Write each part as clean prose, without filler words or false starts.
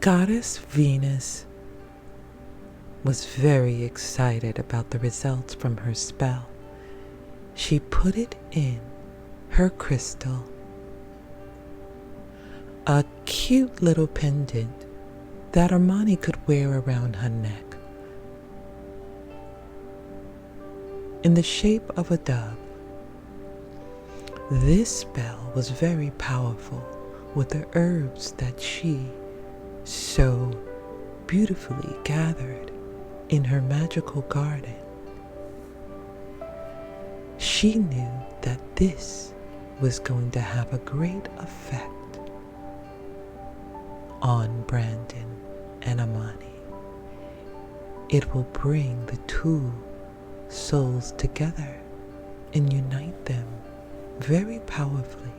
Goddess Venus was very excited about the results from her spell. She put it in her crystal, a cute little pendant that Armani could wear around her neck, in the shape of a dove. This spell was very powerful with the herbs that she so beautifully gathered in her magical garden. She knew that this was going to have a great effect on Brandon and Amani. It will bring the two souls together and unite them very powerfully,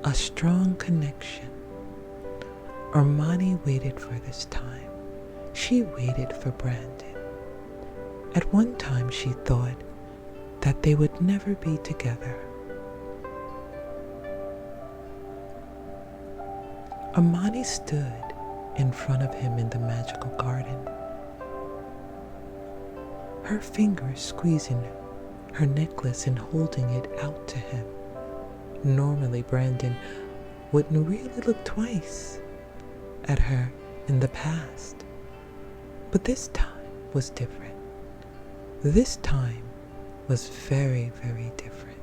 a strong connection. Armani waited for this time. She waited for Brandon. At one time she thought that they would never be together. Armani stood in front of him in the magical garden, her fingers squeezing her necklace and holding it out to him. Normally, Brandon wouldn't really look twice at her in the past, but this time was different. This time was very, very different.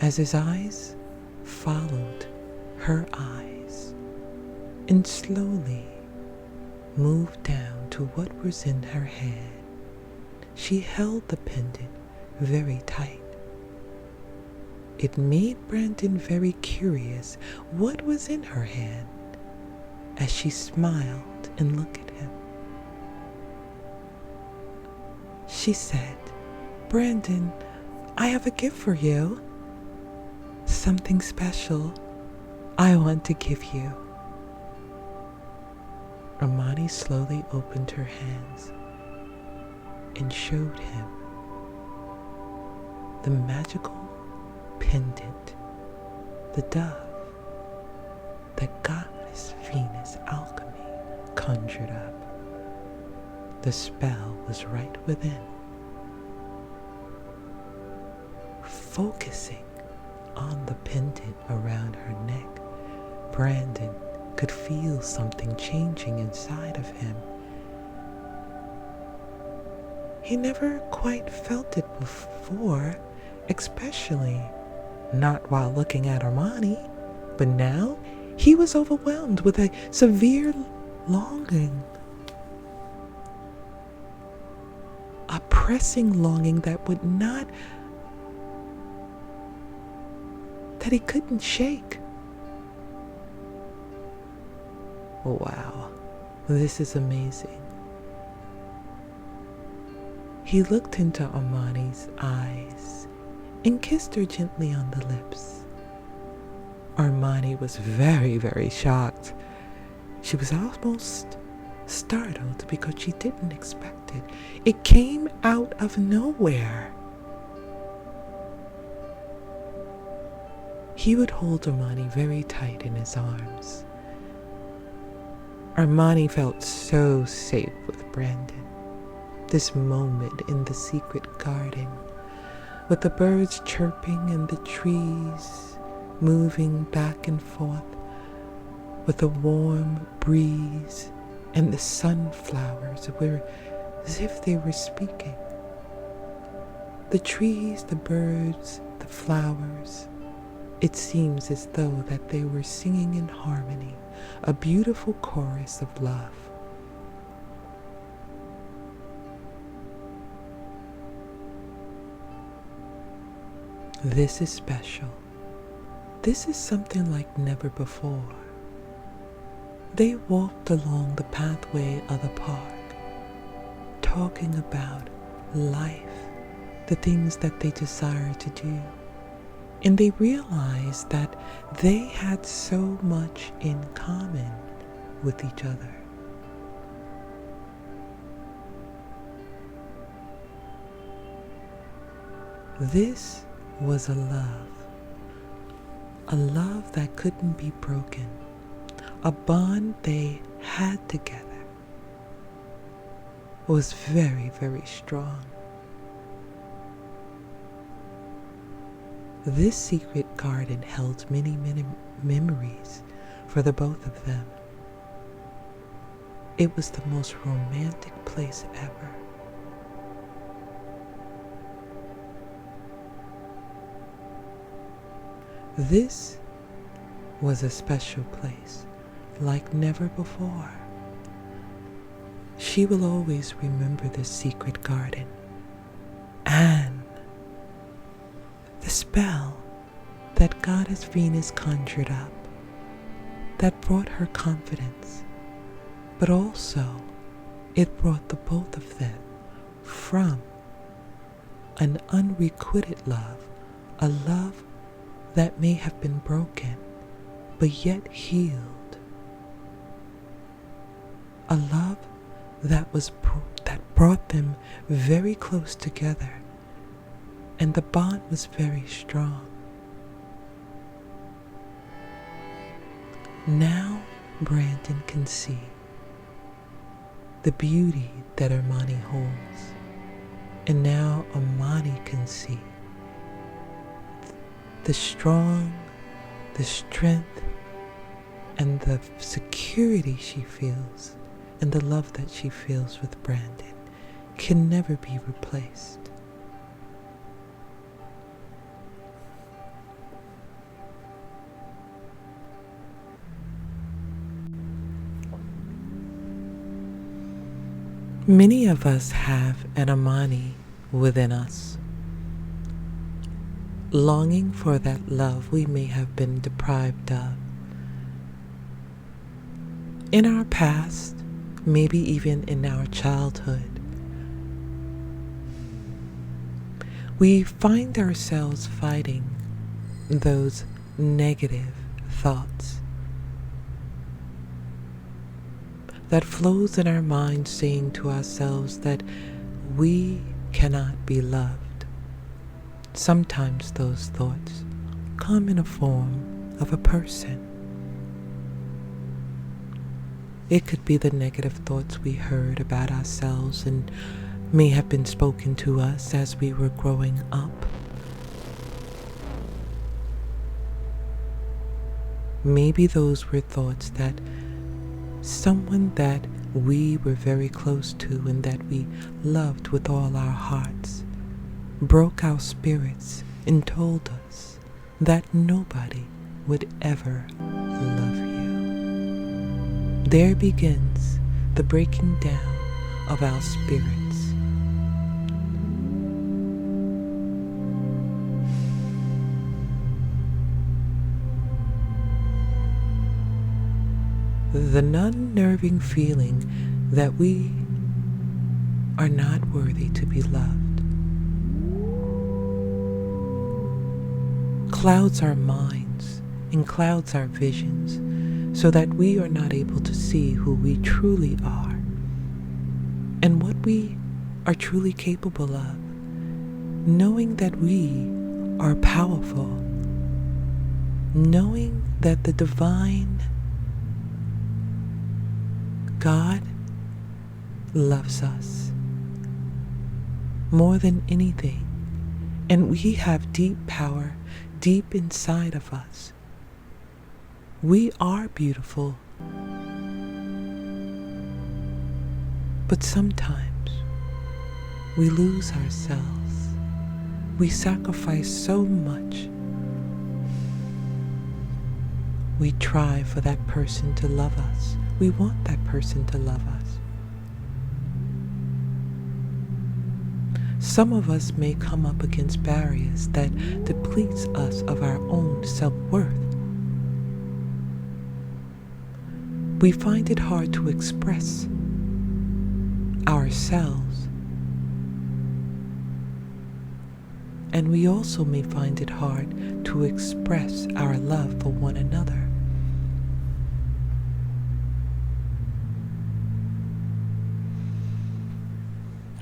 As his eyes followed her eyes and slowly moved down to what was in her hand, she held the pendant very tight. It made Brandon very curious what was in her hand as she smiled and looked at him. She said, "Brandon, I have a gift for you. Something special I want to give you." Armani slowly opened her hands and showed him the magical pendant, the dove that Goddess Venus alchemy conjured up. The spell was right within. Focusing on the pendant around her neck, Brandon could feel something changing inside of him. He never quite felt it before, especially not while looking at Armani, but now he was overwhelmed with a severe longing, a pressing longing that he couldn't shake. Wow, this is amazing. He looked into Armani's eyes and kissed her gently on the lips. Armani was very, very shocked. She was almost startled because she didn't expect it. It came out of nowhere. He would hold Armani very tight in his arms. Armani felt so safe with Brandon. This moment in the secret garden, with the birds chirping and the trees moving back and forth, with the warm breeze and the sunflowers were as if they were speaking. The trees, the birds, the flowers, it seems as though that they were singing in harmony, a beautiful chorus of love. This is special. This is something like never before. They walked along the pathway of the park, talking about life, the things that they desired to do. And they realized that they had so much in common with each other. This was a love a love that couldn't be broken, a bond they had together was very, very strong. This secret garden held many, many memories for the both of them. It was the most romantic place ever. This was a special place like never before. She will always remember this secret garden and the spell that Goddess Venus conjured up that brought her confidence, but also it brought the both of them from an unrequited love, a love that may have been broken, but yet healed. A love that brought them very close together, and the bond was very strong. Now Brandon can see the beauty that Armani holds, and now Armani can see the strength, and the security she feels, and the love that she feels with Brandon can never be replaced. Many of us have an Armani within us, longing for that love we may have been deprived of. In our past, maybe even in our childhood, we find ourselves fighting those negative thoughts that flows in our mind, saying to ourselves that we cannot be loved. Sometimes those thoughts come in a form of a person. It could be the negative thoughts we heard about ourselves and may have been spoken to us as we were growing up. Maybe those were thoughts that someone that we were very close to and that we loved with all our hearts broke our spirits and told us that nobody would ever love you. There begins the breaking down of our spirits. The unnerving feeling that we are not worthy to be loved clouds our minds and clouds our visions so that we are not able to see who we truly are and what we are truly capable of, knowing that we are powerful, knowing that the divine God loves us more than anything, and we have deep power deep inside of us. We are beautiful, but sometimes we lose ourselves. We sacrifice so much. We try for that person to love us. We want that person to love us. Some of us may come up against barriers that depletes us of our own self-worth. We find it hard to express ourselves. And we also may find it hard to express our love for one another.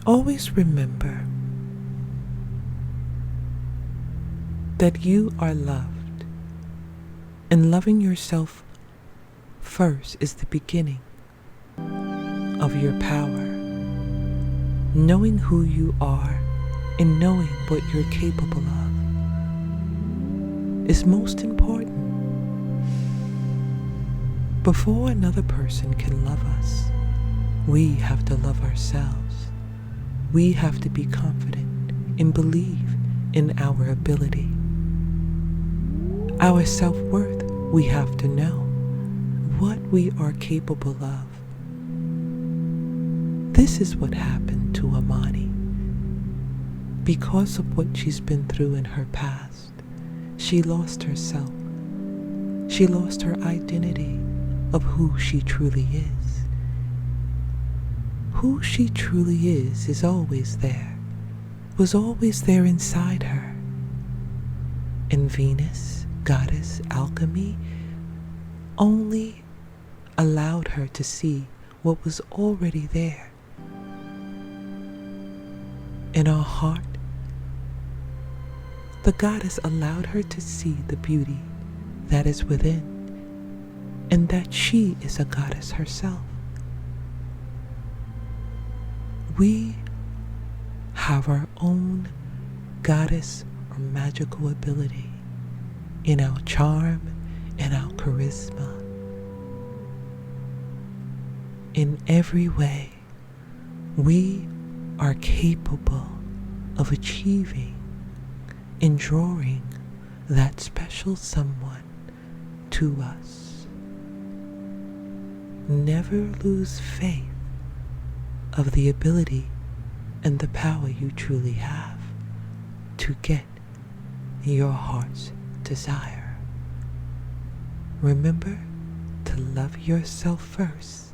Always remember that you are loved And loving yourself first is the beginning of your power. Knowing who you are and knowing what you're capable of is most important. Before another person can love us, we have to love ourselves. We have to be confident and believe in our ability. Our self-worth, we have to know what we are capable of. This is what happened to Amani. Because of what she's been through in her past, she lost herself. She lost her identity of who she truly is. Who she truly is always there, was always there inside her. And Venus, goddess alchemy, only allowed her to see what was already there. In her heart, the goddess allowed her to see the beauty that is within, and that she is a goddess herself. We have our own goddess or magical ability in our charm and our charisma. In every way, we are capable of achieving and drawing that special someone to us. Never lose faith of the ability and the power you truly have to get your heart's desire. Remember to love yourself first,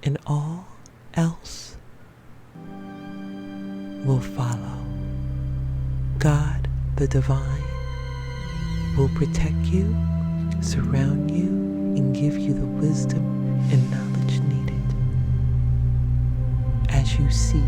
and all else will follow. God, the divine, will protect you, surround you, and give you the wisdom and knowledge needed as you seek